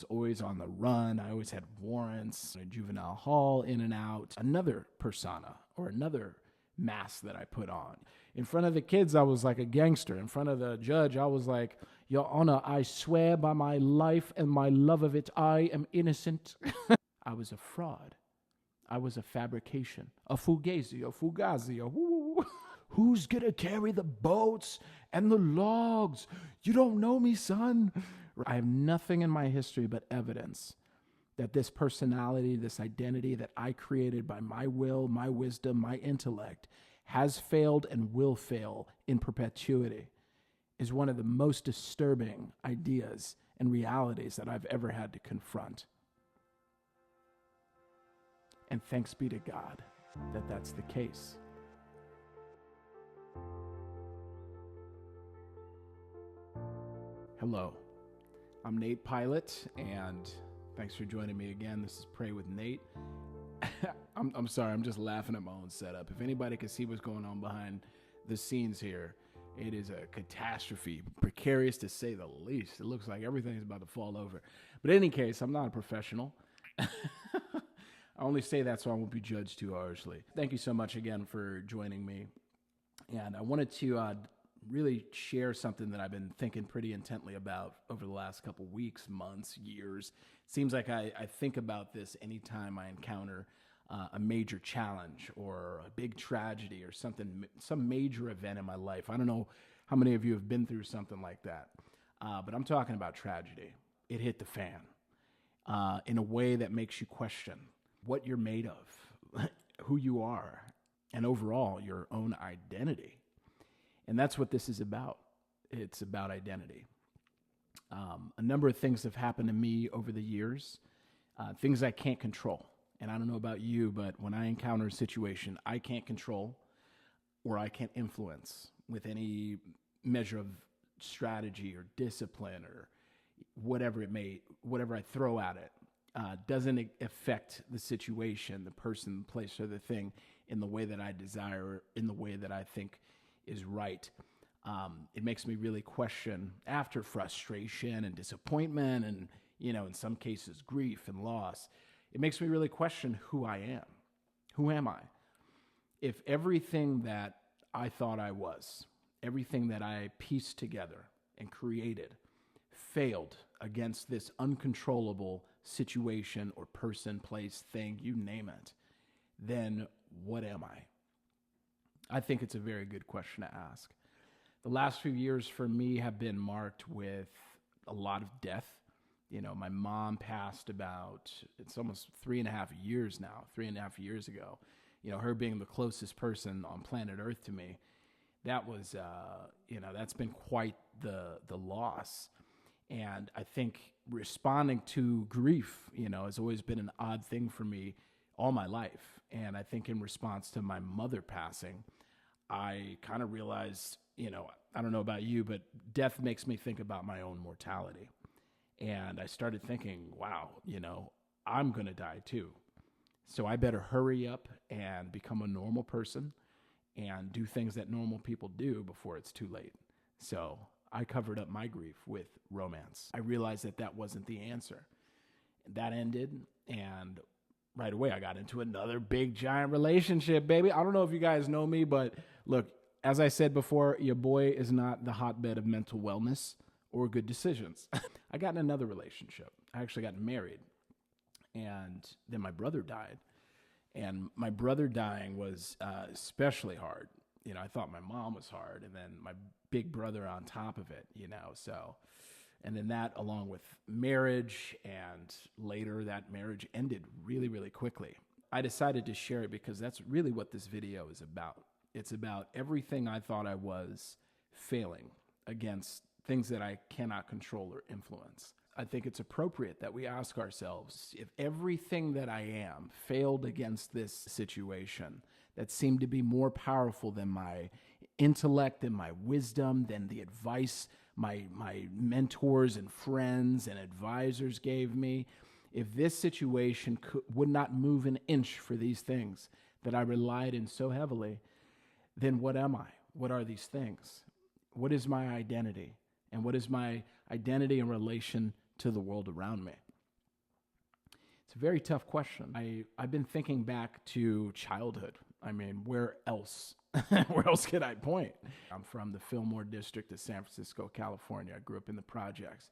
always on the run. I always had warrants, a juvenile hall, in and out. Another persona or another mask that I put on. In front of the kids, I was like a gangster. In front of the judge, I was like, Your Honor, I swear by my life and my love of it, I am innocent. I was a fraud. I was a fabrication, a fugazi, a fugazi, a woo. Who's gonna carry the boats and the logs? You don't know me, son. I have nothing in my history but evidence that this personality, this identity that I created by my will, my wisdom, my intellect, has failed and will fail in perpetuity, is one of the most disturbing ideas and realities that I've ever had to confront. And thanks be to God that that's the case. Hello, I'm Nate Pilate, and thanks for joining me again. This is Pray with Nate. I'm sorry, I'm just laughing at my own setup. If anybody can see what's going on behind the scenes here, it is a catastrophe, precarious to say the least. It looks like everything's about to fall over. But in any case, I'm not a professional. I only say that so I won't be judged too harshly. Thank you so much again for joining me. And I wanted to really share something that I've been thinking pretty intently about over the last couple weeks, months, years. It seems like I think about this anytime I encounter a major challenge or a big tragedy or something, some major event in my life. I don't know how many of you have been through something like that, but I'm talking about tragedy. It hit the fan in a way that makes you question what you're made of, who you are, and overall your own identity. And that's what this is about. It's about identity. A number of things have happened to me over the years, things I can't control. And I don't know about you, but when I encounter a situation I can't control or I can't influence with any measure of strategy or discipline or whatever I throw at it, doesn't affect the situation, the person, the place, or the thing in the way that I desire, in the way that I think is right. It makes me really question, after frustration and disappointment and, in some cases, grief and loss, it makes me really question who I am. Who am I? If everything that I thought I was, everything that I pieced together and created failed against this uncontrollable situation or person, place, thing, you name it, then what am I? I think it's a very good question to ask. The last few years for me have been marked with a lot of death. My mom passed it's almost 3.5 years now, 3.5 years ago. Her being the closest person on planet Earth to me, that was, that's been quite the loss. And I think responding to grief, has always been an odd thing for me all my life. And I think in response to my mother passing, I kind of realized, I don't know about you, but death makes me think about my own mortality. And I started thinking, wow, I'm going to die too. So I better hurry up and become a normal person and do things that normal people do before it's too late. So I covered up my grief with romance. I realized that wasn't the answer. That ended, and right away I got into another big giant relationship, baby. I don't know if you guys know me, but look, as I said before, your boy is not the hotbed of mental wellness or good decisions. I got in another relationship. I actually got married, and then my brother died. And my brother dying was especially hard. I thought my mom was hard, and then my big brother on top of it, so. And then that, along with marriage, and later that marriage ended really, really quickly. I decided to share it because that's really what this video is about. It's about everything I thought I was failing against things that I cannot control or influence. I think it's appropriate that we ask ourselves, if everything that I am failed against this situation that seemed to be more powerful than my intellect and my wisdom, than the advice my mentors and friends and advisors gave me, if this situation would not move an inch for these things that I relied in so heavily, then what am I? What are these things? What is my identity? And what is my identity in relation to the world around me? It's a very tough question. I've been thinking back to childhood. I mean, where else? Where else could I point? I'm from the Fillmore district of San Francisco, California. I grew up in the projects,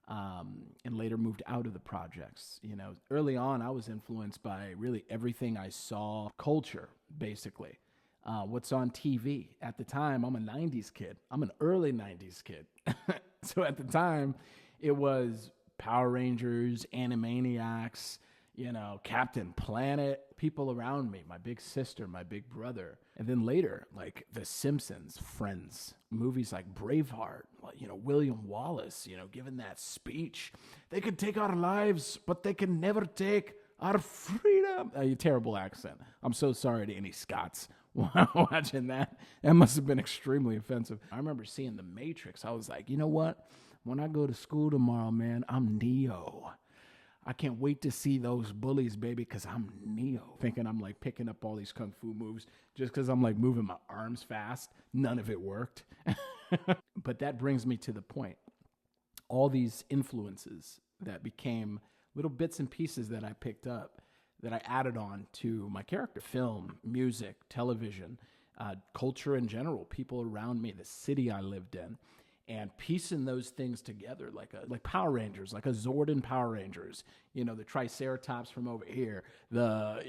and later moved out of the projects. You know, early on, I was influenced by really everything I saw, culture, basically. What's on TV. At the time, I'm a 90s kid. I'm an early 90s kid. So at the time, it was Power Rangers, Animaniacs, you know, Captain Planet, people around me, my big sister, my big brother. And then later, like The Simpsons, Friends, movies like Braveheart, you know, William Wallace, you know, giving that speech. They can take our lives, but they can never take our freedom. A terrible accent. I'm so sorry to any Scots watching that. That must have been extremely offensive. I remember seeing The Matrix. I was like, you know what? When I go to school tomorrow, man, I'm Neo. I can't wait to see those bullies, baby, because I'm Neo. Thinking I'm like picking up all these kung fu moves just because I'm like moving my arms fast. None of it worked. But that brings me to the point. All these influences that became little bits and pieces that I picked up, that I added on to my character. Film, music, television, culture in general, people around me, the city I lived in. And piecing those things together like Power Rangers, like a Zord in Power Rangers, you know, the Triceratops from over here, the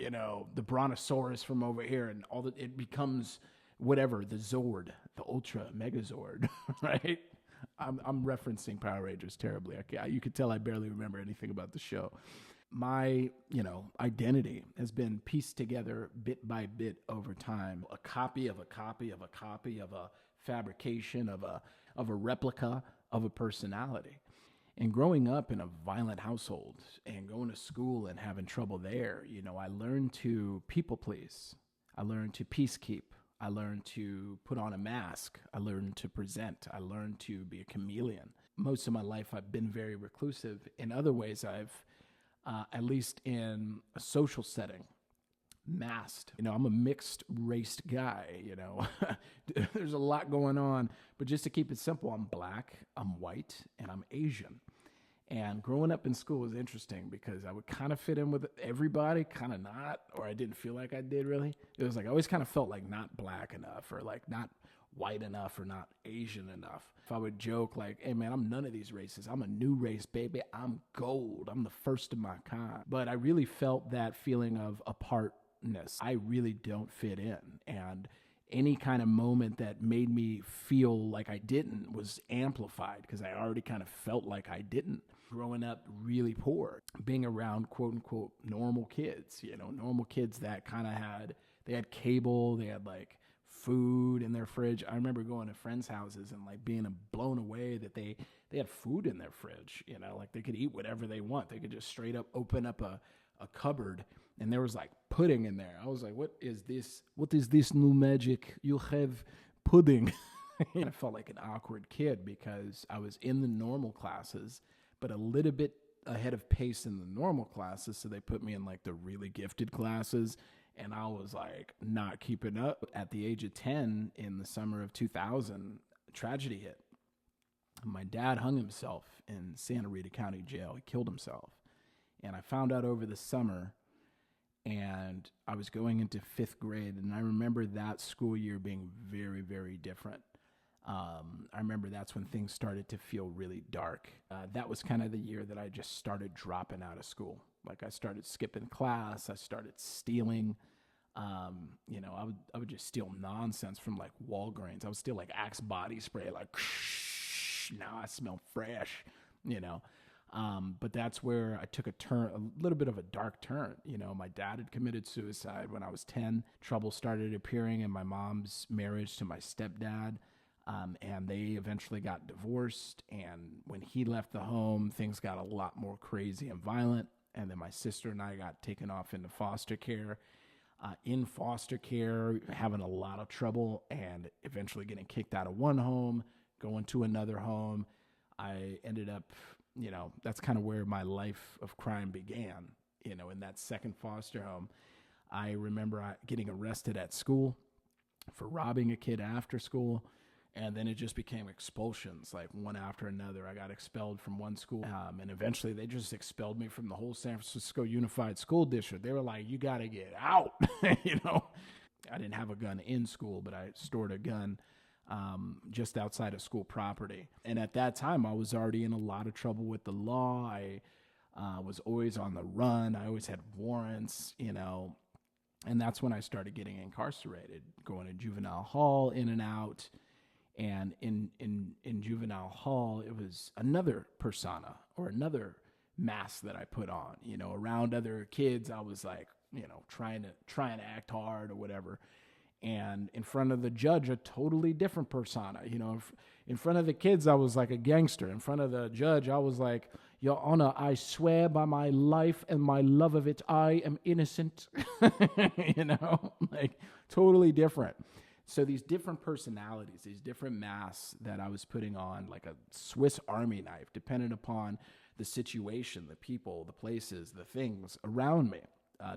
Brontosaurus from over here, and it becomes whatever, the Zord, the Ultra Megazord, right? I'm referencing Power Rangers terribly. You could tell I barely remember anything about the show. My, identity has been pieced together bit by bit over time. A copy of a copy of a copy of a fabrication of a replica of a personality. And growing up in a violent household and going to school and having trouble there, I learned to people please. I learned to peacekeep. I learned to put on a mask. I learned to present. I learned to be a chameleon. Most of my life, I've been very reclusive. In other ways, I've, at least in a social setting, masked. I'm a mixed raced guy, There's a lot going on. But just to keep it simple, I'm black, I'm white, and I'm Asian. And growing up in school was interesting because I would kind of fit in with everybody, kind of not, or I didn't feel like I did really. It was like I always kind of felt like not black enough or like not white enough or not Asian enough. If I would joke like, hey man, I'm none of these races. I'm a new race, baby. I'm gold. I'm the first of my kind. But I really felt that feeling of apartness. I really don't fit in. And any kind of moment that made me feel like I didn't was amplified because I already kind of felt like I didn't. Growing up really poor, being around quote unquote normal kids, normal kids that kind of they had cable, they had like food in their fridge. I remember going to friends' houses and like being blown away that they had food in their fridge, like they could eat whatever they want. They could just straight up open up a cupboard and there was like pudding in there. I was like, what is this? What is this new magic? You have pudding. I felt like an awkward kid because I was in the normal classes, but a little bit ahead of pace in the normal classes. So they put me in like the really gifted classes and I was like not keeping up. At the age of 10 in the summer of 2000, tragedy hit. My dad hung himself in Santa Rita County Jail. He killed himself. And I found out over the summer and I was going into 5th grade. And I remember that school year being very, very different. I remember that's when things started to feel really dark. That was kind of the year that I just started dropping out of school. Like I started skipping class. I started stealing. I would just steal nonsense from like Walgreens. I would steal like Axe body spray, like, now I smell fresh, But that's where I took a little bit of a dark turn. My dad had committed suicide when I was 10. Trouble started appearing in my mom's marriage to my stepdad. And they eventually got divorced. And when he left the home, things got a lot more crazy and violent. And then my sister and I got taken off into foster care. In foster care, having a lot of trouble and eventually getting kicked out of one home, going to another home. I ended up, that's kind of where my life of crime began, in that second foster home. I remember getting arrested at school for robbing a kid after school. And then it just became expulsions, like one after another. I got expelled from one school, and eventually they just expelled me from the whole San Francisco Unified School District. They were like, you got to get out, you know? I didn't have a gun in school, but I stored a gun just outside of school property. And at that time, I was already in a lot of trouble with the law. I was always on the run. I always had warrants, you know? And that's when I started getting incarcerated, going to juvenile hall, in and out. And in juvenile hall, it was another persona or another mask that I put on. You know, around other kids, I was like, you know, trying to act hard or whatever. And in front of the judge, a totally different persona. You know, in front of the kids, I was like a gangster. In front of the judge, I was like, Your Honor, I swear by my life and my love of it, I am innocent. You know, like totally different. So these different personalities, these different masks that I was putting on, like a Swiss Army knife, dependent upon the situation, the people, the places, the things around me,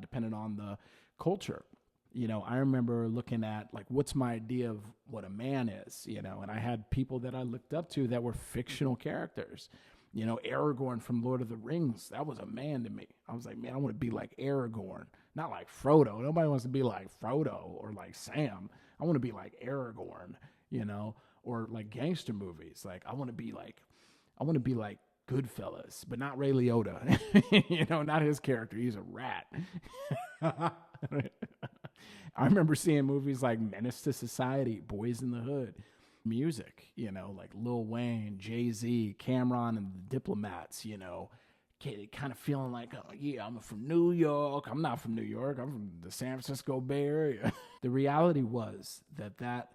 dependent on the culture. You know, I remember looking at, like, what's my idea of what a man is, you know, and I had people that I looked up to that were fictional characters. You know, Aragorn from Lord of the Rings, that was a man to me. I was like, man, I want to be like Aragorn, not like Frodo. Nobody wants to be like Frodo or like Sam. I want to be like Aragorn, you know, or like gangster movies. Like, I want to be like Goodfellas, but not Ray Liotta, you know, not his character. He's a rat. I remember seeing movies like Menace to Society, Boys in the Hood, music, you know, like Lil Wayne, Jay-Z, Cameron and the Diplomats, you know, kind of feeling like, oh, yeah, I'm from New York. I'm not from New York. I'm from the San Francisco Bay Area. The reality was that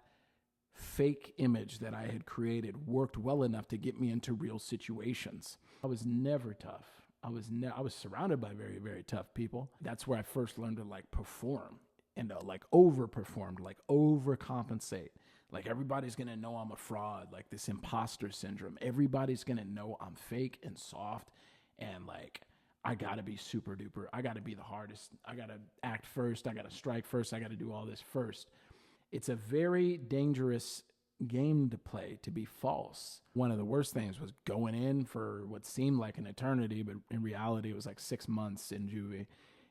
fake image that I had created worked well enough to get me into real situations. I was never tough. I was surrounded by very, very tough people. That's where I first learned to like perform and like overperform, like overcompensate. Like everybody's going to know I'm a fraud, like this imposter syndrome. Everybody's going to know I'm fake and soft and like I got to be super duper. I got to be the hardest. I got to act first. I got to strike first. I got to do all this first. It's a very dangerous game to play, to be false. One of the worst things was going in for what seemed like an eternity, but in reality, it was like 6 months in juvie.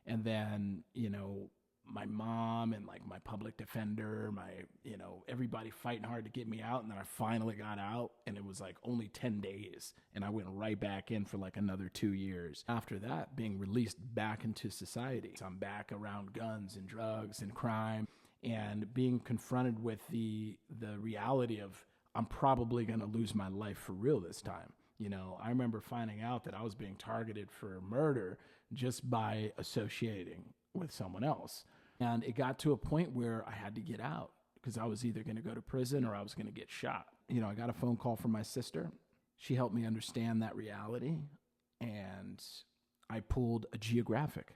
And then, you know, my mom and like my public defender, everybody fighting hard to get me out. And then I finally got out and it was like only 10 days. And I went right back in for like another 2 years. After that, being released back into society. So I'm back around guns and drugs and crime. And being confronted with the reality of I'm probably going to lose my life for real this time. You know, I remember finding out that I was being targeted for murder just by associating with someone else. And it got to a point where I had to get out because I was either going to go to prison or I was going to get shot. You know, I got a phone call from my sister. She helped me understand that reality. And I pulled a geographic.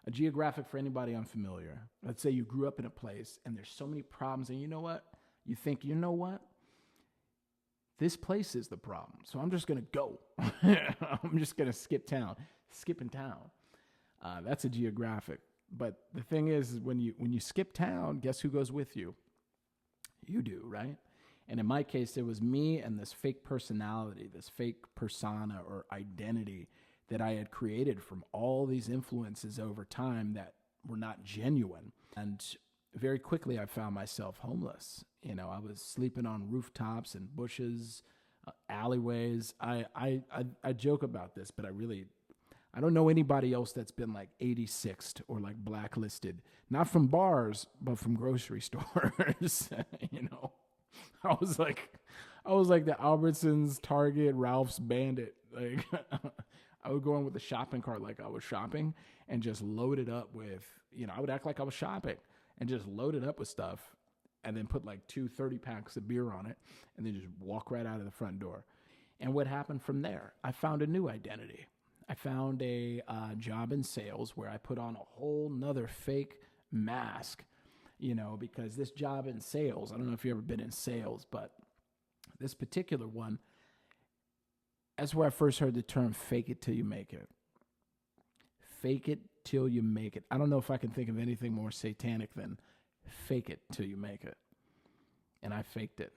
A geographic, for anybody unfamiliar, let's say you grew up in a place and there's so many problems and you know what? You think, you know what? This place is the problem. So I'm just going to go. I'm just going to skipping town. That's a geographic. But the thing is when you skip town, guess who goes with you? You do, right? And in my case, it was me and this fake personality, this fake persona or identity that I had created from all these influences over time that were not genuine. And very quickly, I found myself homeless. You know, I was sleeping on rooftops and bushes, alleyways. I joke about this, but I don't know anybody else that's been like 86'd or like blacklisted, not from bars, but from grocery stores. You know, I was like the Albertsons, Target, Ralph's Bandit. Like I would go in with a shopping cart like I was shopping and just load it up with, you know, I would act like I was shopping and just load it up with stuff and then put like 2 30-packs of beer on it and then just walk right out of the front door. And what happened from there? I found a new identity. I found a job in sales where I put on a whole nother fake mask, you know, because this job in sales, I don't know if you've ever been in sales, but this particular one, that's where I first heard the term fake it till you make it. Fake it till you make it. I don't know if I can think of anything more satanic than fake it till you make it. And I faked it.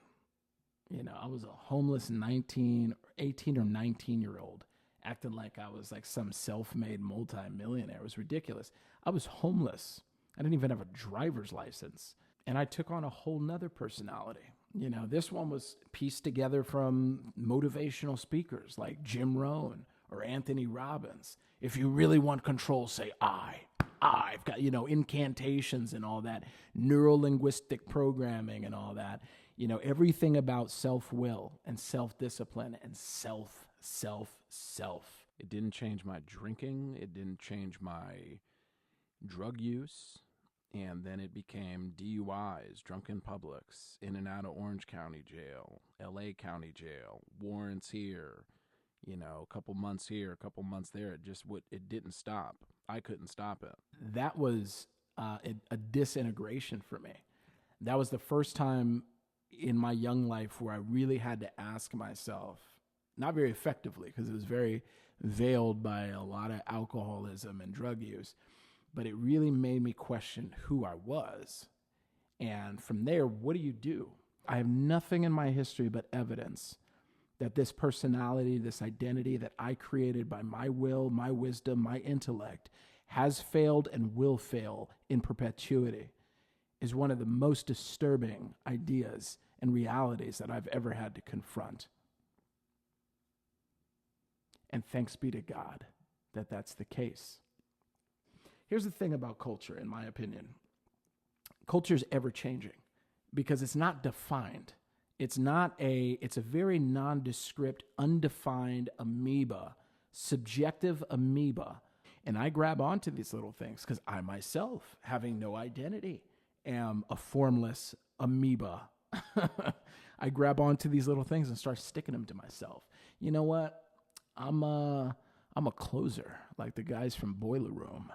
I was a homeless 18 or 19-year-old acting like I was like some self-made multimillionaire. It was ridiculous. I was homeless. I didn't even have a driver's license. And I took on a whole nother personality. This one was pieced together from motivational speakers like Jim Rohn or Anthony Robbins. If you really want control, say I. I've got, incantations and all that, neuro-linguistic programming and all that. Everything about self-will and self-discipline and self. It didn't change my drinking. It didn't change my drug use. And then it became DUIs, drunken publics, in and out of Orange County Jail, LA County Jail, warrants here, a couple months here, a couple months there. It didn't stop. I couldn't stop it. That was a disintegration for me. That was the first time in my young life where I really had to ask myself, not very effectively because it was very veiled by a lot of alcoholism and drug use, but it really made me question who I was. And from there, what do you do? I have nothing in my history but evidence that this personality, this identity that I created by my will, my wisdom, my intellect, has failed and will fail in perpetuity, is one of the most disturbing ideas and realities that I've ever had to confront. And thanks be to God that that's the case. Here's the thing about culture, in my opinion. Culture is ever-changing because it's not defined. It's a very nondescript, undefined amoeba, subjective amoeba. And I grab onto these little things because I myself, having no identity, am a formless amoeba. I grab onto these little things and start sticking them to myself. You know what? I'm a closer, like the guys from Boiler Room.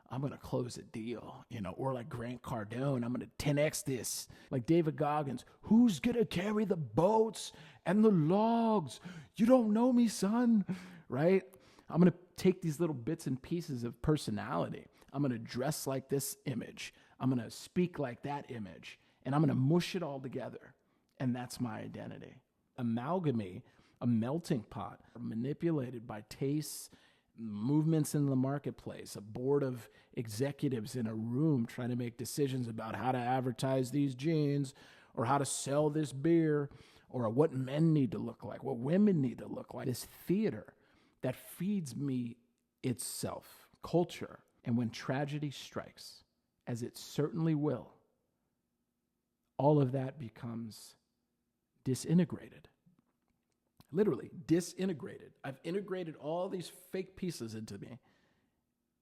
I'm going to close a deal, or like Grant Cardone, I'm going to 10X this. Like David Goggins, who's going to carry the boats and the logs? You don't know me, son, right? I'm going to take these little bits and pieces of personality. I'm going to dress like this image. I'm going to speak like that image, and I'm going to mush it all together. And that's my identity. Amalgamate, a melting pot, manipulated by tastes, movements in the marketplace, a board of executives in a room trying to make decisions about how to advertise these jeans or how to sell this beer or what men need to look like, what women need to look like. This theater that feeds me itself, culture. And when tragedy strikes, as it certainly will, all of that becomes disintegrated. Literally disintegrated. I've integrated all these fake pieces into me.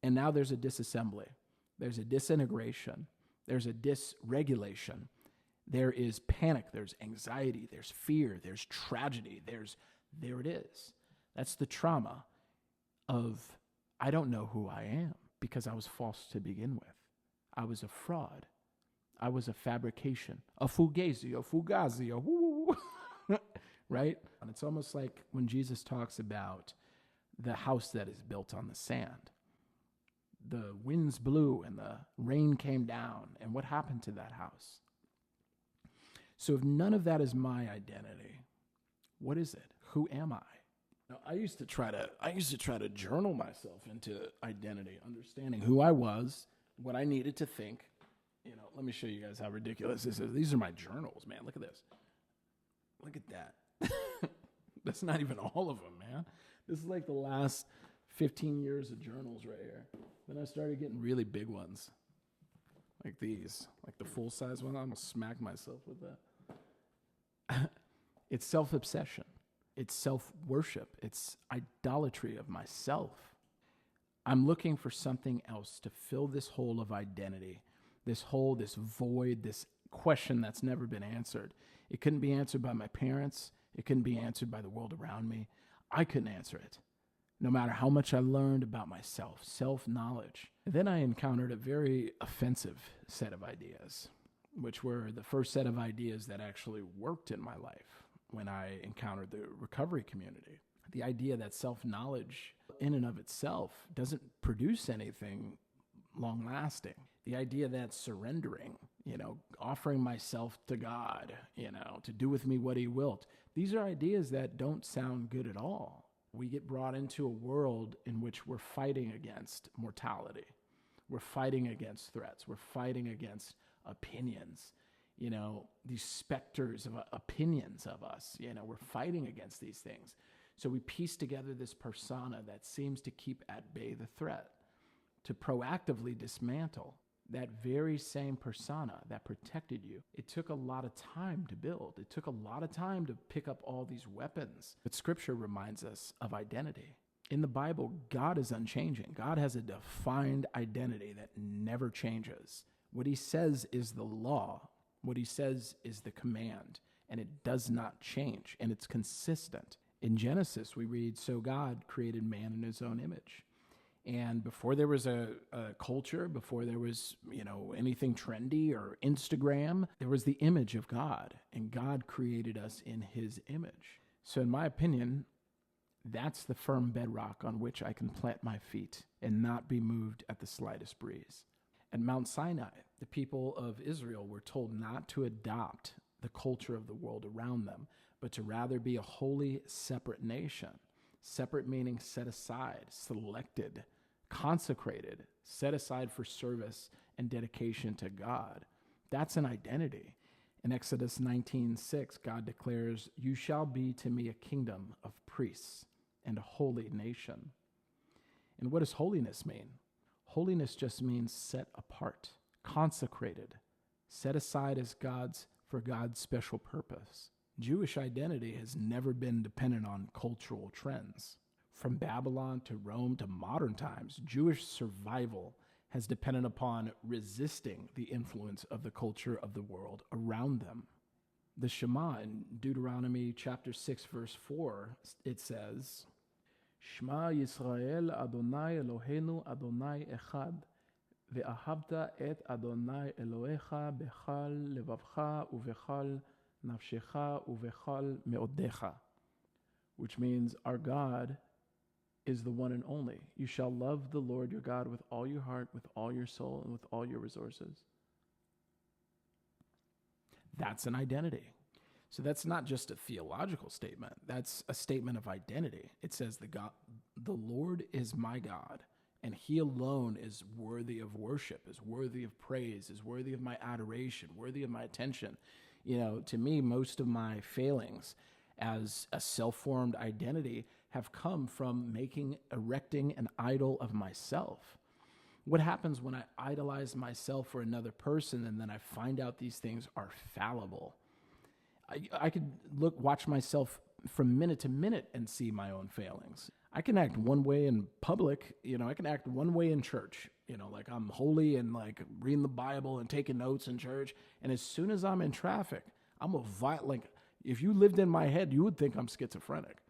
And now there's a disassembly. There's a disintegration. There's a dysregulation. There is panic. There's anxiety. There's fear. There's tragedy. There it is. That's the trauma of, I don't know who I am because I was false to begin with. I was a fraud. I was a fabrication, a fugazio, woo, right? And it's almost like when Jesus talks about the house that is built on the sand. The winds blew and the rain came down. And what happened to that house? So if none of that is my identity, what is it? Who am I? Now, I used to try to journal myself into identity, understanding who I was, what I needed to think. Let me show you guys how ridiculous this is. These are my journals, man. Look at this. Look at that. That's not even all of them, man. This is like the last 15 years of journals right here. Then I started getting really big ones, like these, like the full-size one. I almost smacked myself with that. It's self-obsession. It's self-worship. It's idolatry of myself. I'm looking for something else to fill this hole of identity, this hole, this void, this question that's never been answered. It couldn't be answered by my parents. It couldn't be answered by the world around me. I couldn't answer it, no matter how much I learned about myself, self-knowledge. And then I encountered a very offensive set of ideas, which were the first set of ideas that actually worked in my life when I encountered the recovery community. The idea that self-knowledge in and of itself doesn't produce anything long lasting. The idea that surrendering, offering myself to God, to do with me what he wilt. These are ideas that don't sound good at all. We get brought into a world in which we're fighting against mortality. We're fighting against threats. We're fighting against opinions. These specters of opinions of us, we're fighting against these things. So we piece together this persona that seems to keep at bay the threat, to proactively dismantle that very same persona that protected you. It took a lot of time to build. It took a lot of time to pick up all these weapons. But Scripture reminds us of identity. In the Bible, God is unchanging. God has a defined identity that never changes. What he says is the law. What he says is the command, and it does not change, and it's consistent. In Genesis, we read, "So God created man in his own image." And before there was a culture, before there was, anything trendy or Instagram, there was the image of God, and God created us in his image. So in my opinion, that's the firm bedrock on which I can plant my feet and not be moved at the slightest breeze. At Mount Sinai, the people of Israel were told not to adopt the culture of the world around them, but to rather be a holy, separate nation. Separate meaning set aside, selected, consecrated, set aside for service and dedication to God. That's an identity. In Exodus 19:6, God declares, "You shall be to me a kingdom of priests and a holy nation." And what does holiness mean? Holiness just means set apart, consecrated, set aside as for God's special purpose. Jewish identity has never been dependent on cultural trends. From Babylon to Rome to modern times, Jewish survival has depended upon resisting the influence of the culture of the world around them. The Shema in Deuteronomy chapter 6, verse 4, it says, "Shema Yisrael Adonai Eloheinu Adonai Echad, ve'ahavta et Adonai Elohecha bechal levavcha uvechal nafshecha uvechal meodecha," which means our God is the one and only. You shall love the Lord your God with all your heart, with all your soul, and with all your resources. That's an identity. So that's not just a theological statement. That's a statement of identity. It says the Lord is my God, and he alone is worthy of worship, is worthy of praise, is worthy of my adoration, worthy of my attention. To me, most of my failings as a self-formed identity have come from erecting an idol of myself. What happens when I idolize myself for another person and then I find out these things are fallible? I could watch myself from minute to minute and see my own failings. I can act one way in public, I can act one way in church, like I'm holy and like reading the Bible and taking notes in church. And as soon as I'm in traffic, I'm if you lived in my head, you would think I'm schizophrenic.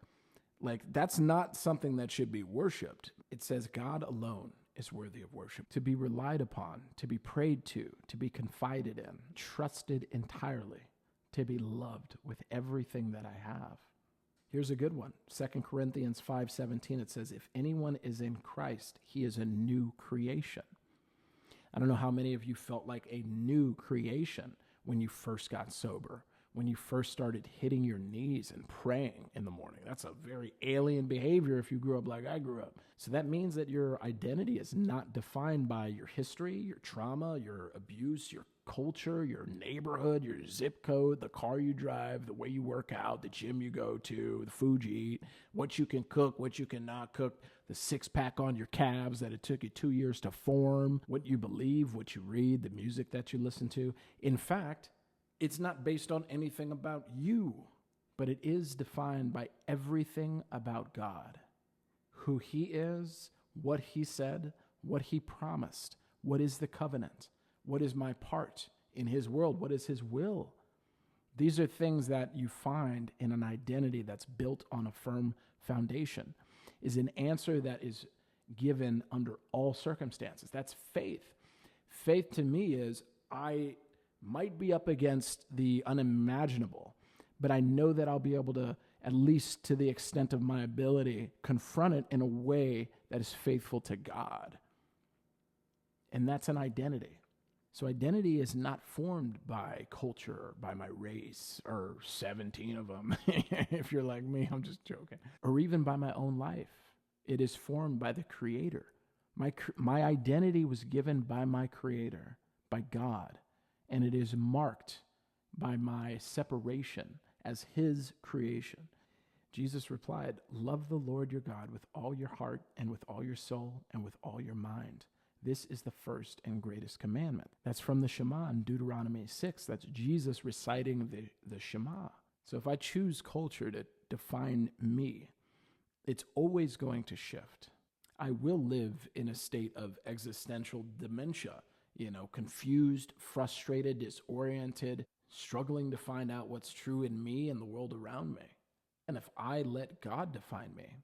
Like, that's not something that should be worshiped. It says God alone is worthy of worship, to be relied upon, to be prayed to be confided in, trusted entirely, to be loved with everything that I have. Here's a good one. 2 Corinthians 5:17, it says, "If anyone is in Christ, he is a new creation." I don't know how many of you felt like a new creation when you first got sober, when you first started hitting your knees and praying in the morning. That's a very alien behavior if you grew up like I grew up. So that means that your identity is not defined by your history, your trauma, your abuse, your culture, your neighborhood, your zip code, the car you drive, the way you work out, the gym you go to, the food you eat, what you can cook, what you cannot cook, the six-pack on your calves that it took you 2 years to form, what you believe, what you read, the music that you listen to. In fact, it's not based on anything about you, but it is defined by everything about God. Who he is, what he said, what he promised, what is the covenant, what is my part in his world, what is his will. These are things that you find in an identity that's built on a firm foundation, is an answer that is given under all circumstances. That's faith. Faith to me is, I might be up against the unimaginable, but I know that I'll be able to, at least to the extent of my ability, confront it in a way that is faithful to God. And that's an identity. So identity is not formed by culture, or by my race, or 17 of them. If you're like me, I'm just joking. Or even by my own life. It is formed by the Creator. My identity was given by my Creator, by God, and it is marked by my separation as His creation. Jesus replied, "Love the Lord your God with all your heart and with all your soul and with all your mind. This is the first and greatest commandment." That's from the Shema in Deuteronomy 6. That's Jesus reciting the Shema. So if I choose culture to define me, it's always going to shift. I will live in a state of existential dementia, confused, frustrated, disoriented, struggling to find out what's true in me and the world around me. And if I let God define me,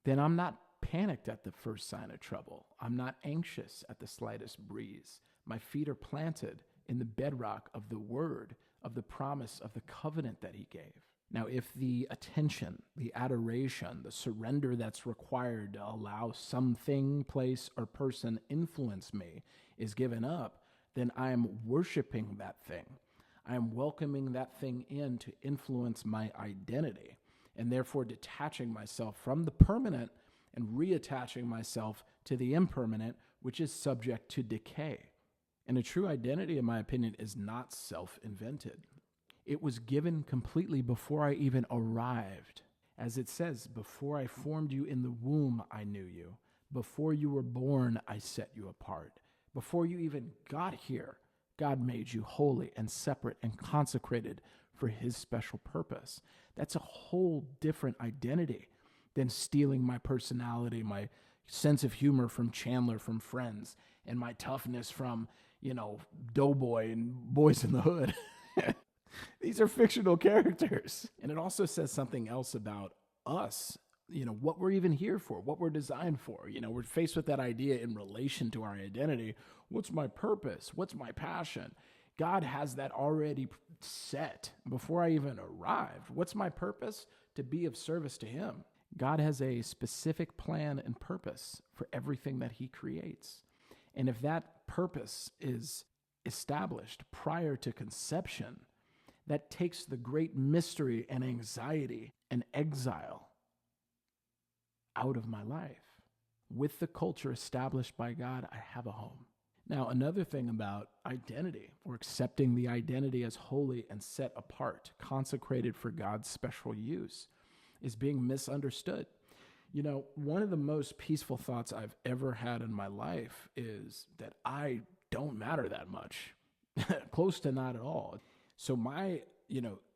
then I'm not panicked at the first sign of trouble. I'm not anxious at the slightest breeze. My feet are planted in the bedrock of the word, of the promise, of the covenant that He gave. Now, if the attention, the adoration, the surrender that's required to allow something, place, or person influence me is given up, then I am worshiping that thing. I am welcoming that thing in to influence my identity, and therefore detaching myself from the permanent and reattaching myself to the impermanent, which is subject to decay. And a true identity, in my opinion, is not self-invented. It was given completely before I even arrived. As it says, "Before I formed you in the womb, I knew you. Before you were born, I set you apart." Before you even got here, God made you holy and separate and consecrated for His special purpose. That's a whole different identity than stealing my personality, my sense of humor from Chandler from Friends, and my toughness from, Doughboy and Boys in the Hood. These are fictional characters. And it also says something else about us, what we're even here for, what we're designed for. We're faced with that idea in relation to our identity. What's my purpose? What's my passion? God has that already set before I even arrived. What's my purpose? To be of service to Him. God has a specific plan and purpose for everything that He creates. And if that purpose is established prior to conception, that takes the great mystery and anxiety and exile out of my life. With the culture established by God, I have a home. Now, another thing about identity, or accepting the identity as holy and set apart, consecrated for God's special use, is being misunderstood. One of the most peaceful thoughts I've ever had in my life is that I don't matter that much, close to not at all. So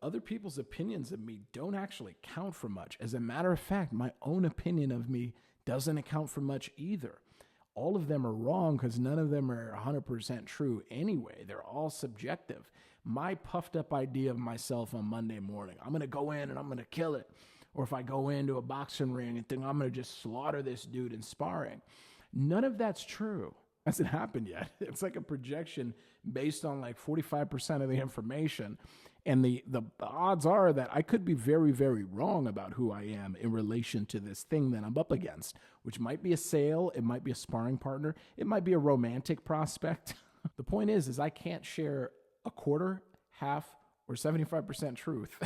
other people's opinions of me don't actually count for much. As a matter of fact, my own opinion of me doesn't account for much either. All of them are wrong because none of them are 100% true anyway. They're all subjective. My puffed up idea of myself on Monday morning, I'm going to go in and I'm going to kill it. Or if I go into a boxing ring and think I'm going to just slaughter this dude in sparring. None of that's true. Hasn't happened yet. It's like a projection based on like 45% of the information. And the odds are that I could be very, very wrong about who I am in relation to this thing that I'm up against, which might be a sale, it might be a sparring partner, it might be a romantic prospect. The point is I can't share a quarter, half, or 75% truth,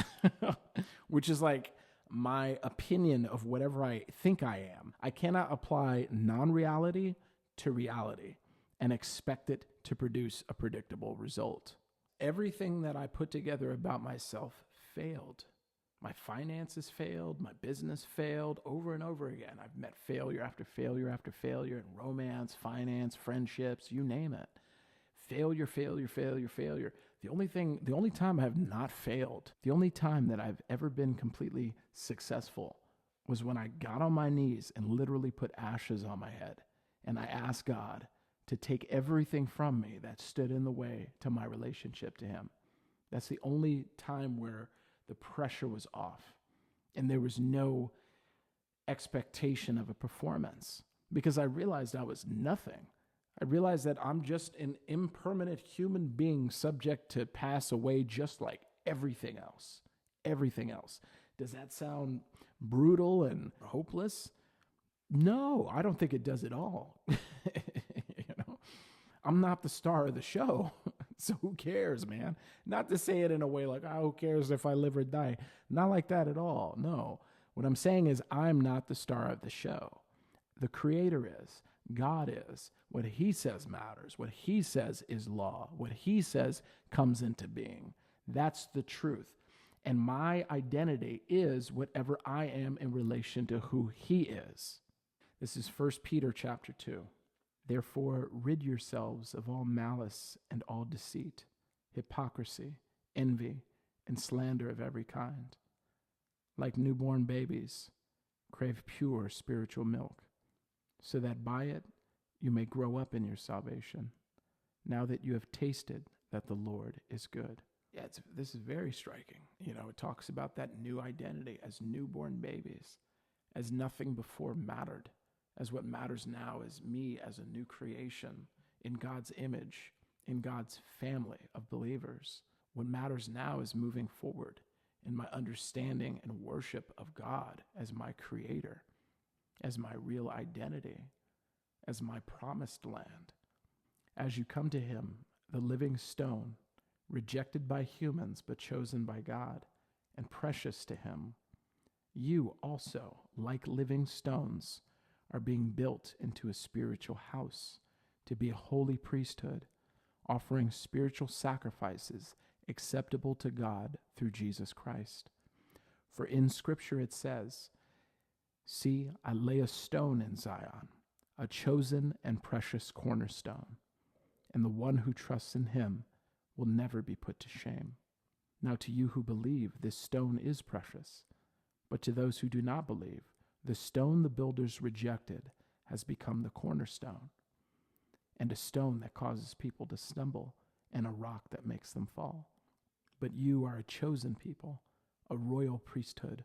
which is like my opinion of whatever I think I am. I cannot apply non-reality to reality and expect it to produce a predictable result. Everything that I put together about myself failed. My finances failed. My business failed over and over again. I've met failure after failure after failure in romance, finance, friendships, you name it. Failure, failure, failure, failure. The only time I have not failed, the only time that I've ever been completely successful was when I got on my knees and literally put ashes on my head. And I asked God to take everything from me that stood in the way to my relationship to Him. That's the only time where the pressure was off and there was no expectation of a performance, because I realized I was nothing. I realized that I'm just an impermanent human being subject to pass away just like everything else. Everything else. Does that sound brutal and hopeless? No, I don't think it does at all. I'm not the star of the show. So who cares, man? Not to say it in a way like, oh, who cares if I live or die? Not like that at all. No. What I'm saying is I'm not the star of the show. The creator is. God is. What he says matters. What he says is law. What he says comes into being. That's the truth. And my identity is whatever I am in relation to who he is. This is 1 Peter chapter 2. Therefore, rid yourselves of all malice and all deceit, hypocrisy, envy, and slander of every kind. Like newborn babies, crave pure spiritual milk, so that by it you may grow up in your salvation, now that you have tasted that the Lord is good. Yeah, this is very striking. It talks about that new identity as newborn babies, as nothing before mattered, as what matters now is me as a new creation in God's image, in God's family of believers. What matters now is moving forward in my understanding and worship of God as my creator, as my real identity, as my promised land. As you come to him, the living stone, rejected by humans but chosen by God and precious to him, you also, like living stones, are being built into a spiritual house to be a holy priesthood, offering spiritual sacrifices acceptable to God through Jesus Christ. For in Scripture it says, "See, I lay a stone in Zion, a chosen and precious cornerstone, and the one who trusts in him will never be put to shame." Now to you who believe, this stone is precious, but to those who do not believe, the stone the builders rejected has become the cornerstone, and a stone that causes people to stumble, and a rock that makes them fall. But you are a chosen people, a royal priesthood,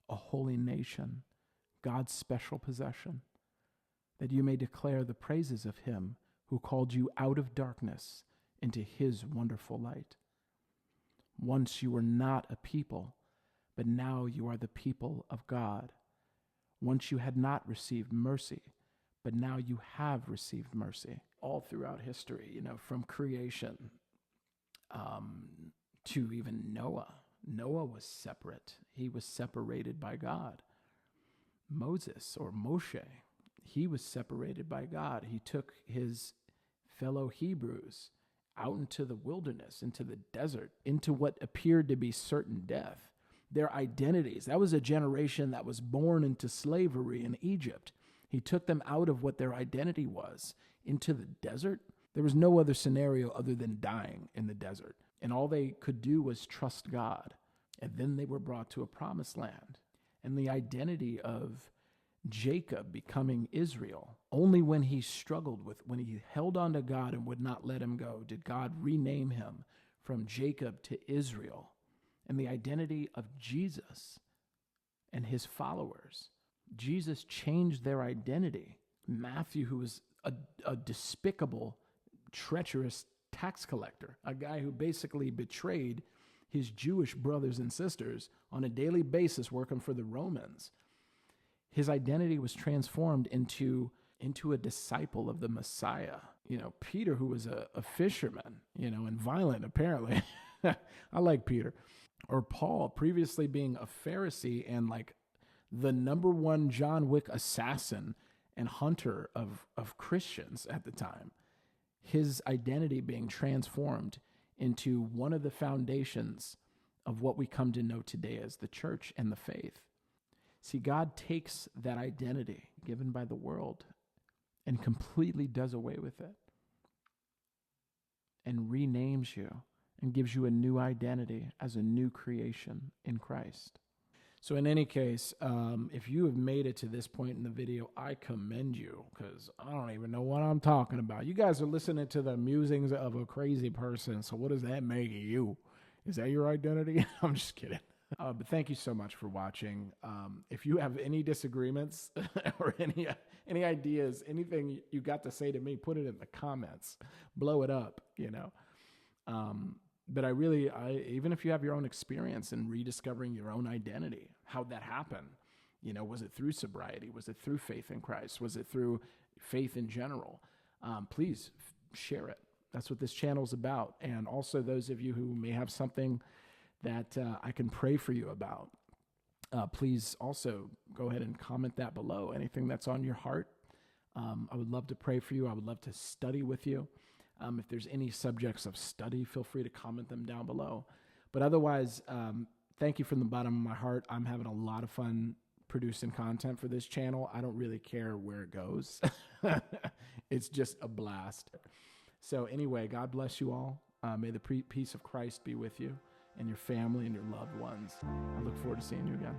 a holy nation, God's special possession, that you may declare the praises of him who called you out of darkness into his wonderful light. Once you were not a people, but now you are the people of God. Once you had not received mercy, but now you have received mercy. All throughout history, from creation to even Noah. Noah was separate. He was separated by God. Moses, or Moshe, he was separated by God. He took his fellow Hebrews out into the wilderness, into the desert, into what appeared to be certain death. Their identities. That was a generation that was born into slavery in Egypt. He took them out of what their identity was into the desert. There was no other scenario other than dying in the desert. And all they could do was trust God. And then they were brought to a promised land. And the identity of Jacob becoming Israel, only when he when he held on to God and would not let him go, did God rename him from Jacob to Israel. And the identity of Jesus and his followers. Jesus changed their identity. Matthew, who was a despicable, treacherous tax collector, a guy who basically betrayed his Jewish brothers and sisters on a daily basis working for the Romans. His identity was transformed into a disciple of the Messiah. Peter, who was a fisherman, and violent, apparently. I like Peter. Or Paul, previously being a Pharisee and like the number one John Wick assassin and hunter of Christians at the time. His identity being transformed into one of the foundations of what we come to know today as the church and the faith. See, God takes that identity given by the world and completely does away with it and renames you and gives you a new identity as a new creation in Christ. So in any case, if you have made it to this point in the video, I commend you, because I don't even know what I'm talking about. You guys are listening to the musings of a crazy person, so what does that make of you? Is that your identity? I'm just kidding. But thank you so much for watching. If you have any disagreements or any ideas, anything you got to say to me, put it in the comments. Blow it up, But even if you have your own experience in rediscovering your own identity, how'd that happen? Was it through sobriety? Was it through faith in Christ? Was it through faith in general? Please share it. That's what this channel is about. And also those of you who may have something that I can pray for you about, please also go ahead and comment that below. Anything that's on your heart, I would love to pray for you. I would love to study with you. If there's any subjects of study, feel free to comment them down below. But otherwise, thank you from the bottom of my heart. I'm having a lot of fun producing content for this channel. I don't really care where it goes. It's just a blast. So anyway, God bless you all. May the peace of Christ be with you and your family and your loved ones. I look forward to seeing you again.